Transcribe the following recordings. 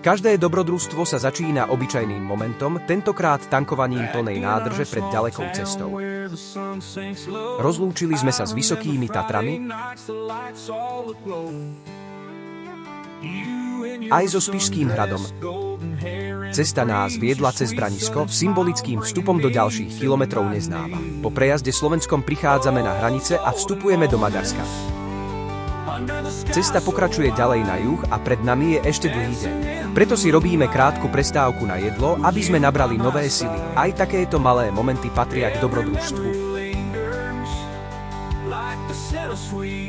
Každé dobrodružstvo sa začína obyčajným momentom, tentokrát tankovaním plnej nádrže pred ďalekou cestou. Rozlúčili sme sa s Vysokými Tatrami, aj so Spišským hradom. Cesta nás viedla cez Branisko, symbolickým vstupom do ďalších kilometrov neznáma. Po prejazde Slovenskom prichádzame na hranice a vstupujeme do Maďarska. Cesta pokračuje ďalej na juh a pred nami je ešte dlhý deň. Preto si robíme krátku prestávku na jedlo, aby sme nabrali nové sily. Aj takéto malé momenty patria k dobrodružstvu.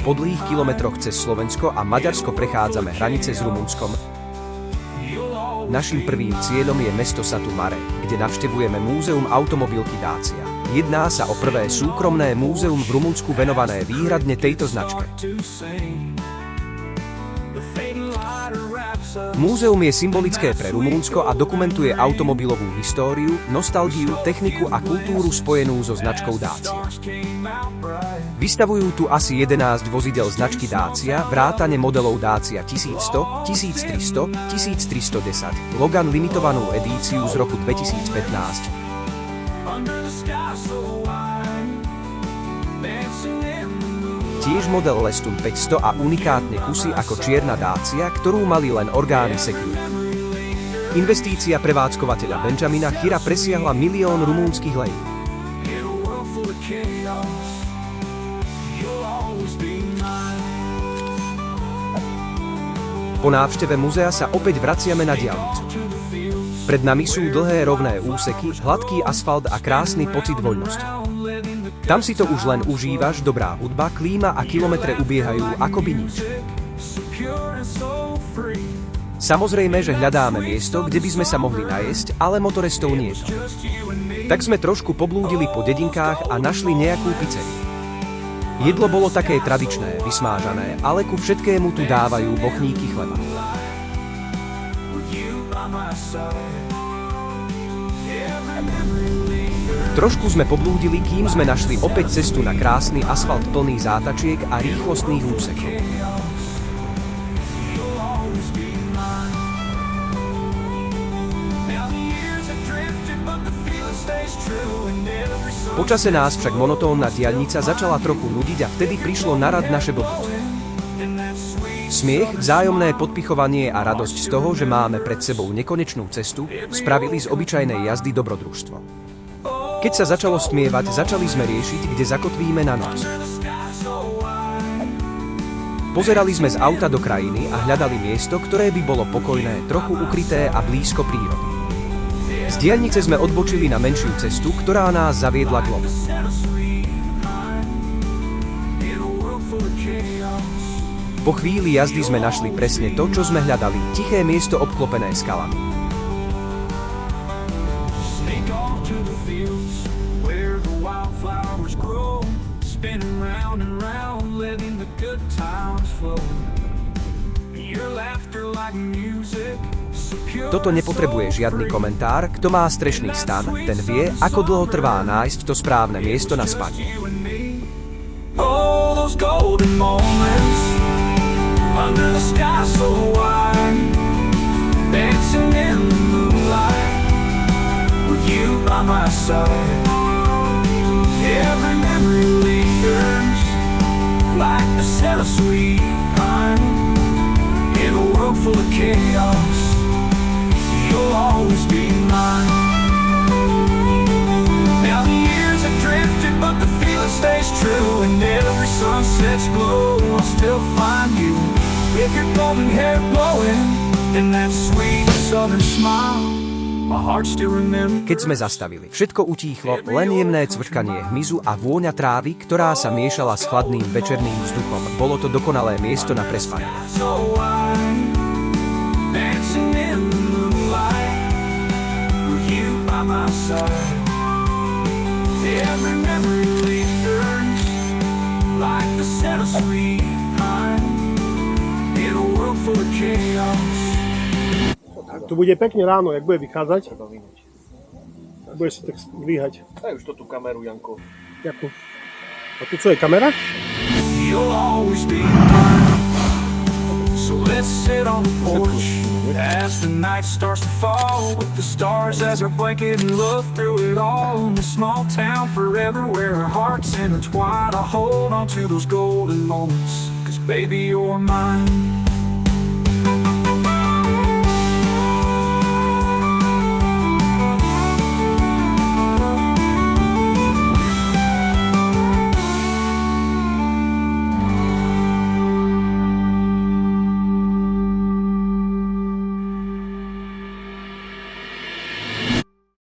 Po dlhých kilometroch cez Slovensko a Maďarsko prechádzame hranice s Rumunskom. Naším prvým cieľom je mesto Satu Mare, kde navštevujeme múzeum automobilky Dacia. Jedná sa o prvé súkromné múzeum v Rumunsku venované výhradne tejto značke. Múzeum je symbolické pre Rumunsko a dokumentuje automobilovú históriu, nostalgiu, techniku a kultúru spojenú so značkou Dacia. Vystavujú tu asi 11 vozidel značky Dacia, vrátane modelov Dacia 1100, 1300, 1310, Logan limitovanú edíciu z roku 2015. Tiež model Leston 500 a unikátne kusy ako čierna Dacia, ktorú mali len orgány security. Investícia prevádzkovateľa Benjamina Chyra presiahla 1 000 000 rumúnskych lei. Po návšteve muzea sa opäť vraciame na diaľnicu. Pred nami sú dlhé rovné úseky, hladký asfalt a krásny pocit voľnosti. Tam si to už len užívaš, dobrá hudba, klíma a kilometre ubiehajú akoby nič. Samozrejme, že hľadáme miesto, kde by sme sa mohli najesť, ale motoristov nie je. Tak sme trošku poblúdili po dedinkách a našli nejakú pizzeriu. Jedlo bolo také tradičné, vysmážané, ale ku všetkému tu dávajú bochníky chleba. Trošku sme poblúdili, kým sme našli opäť cestu na krásny asfalt plný zátačiek a rýchlostných úsekov. Počase nás však monotónna diaľnica začala trochu nudiť a vtedy prišlo na rad naše blbúce. Smiech, vzájomné podpichovanie a radosť z toho, že máme pred sebou nekonečnú cestu, spravili z obyčajnej jazdy dobrodružstvo. Keď sa začalo stmievať, začali sme riešiť, kde zakotvíme na noc. Pozerali sme z auta do krajiny a hľadali miesto, ktoré by bolo pokojné, trochu ukryté a blízko prírody. Z diaľnice sme odbočili na menšiu cestu, ktorá nás zaviedla k lovu. Po chvíli jazdy sme našli presne to, čo sme hľadali, tiché miesto obklopené skalami. Toto nepotrebuje žiadny komentár, kto má strešný stan, ten vie, ako dlho trvá nájsť to správne miesto na spanie. Like a set of sweet pine in a world full of chaos, you'll always be mine. Now the years have drifted, but the feeling stays true, and every sunset's glow, I'll still find you with your golden hair blowing and that sweet southern smile. Keď sme zastavili, všetko utíchlo, len jemné cvrčkanie hmyzu a vôňa trávy, ktorá sa miešala s chladným večerným vzduchom. Bolo to dokonalé miesto na prespanie. Tu bude pekne ráno, jak bude vychádzať. Bude si tak dvíhať. Daj už to tú kameru, Janko. Jakú? A tu čo je kamera? So let's sit on the porch As the night starts to fall, with the stars as our blanket and love through it all. In a small town forever where our hearts intertwine, I hold on to those golden moments, 'cause baby, you're mine.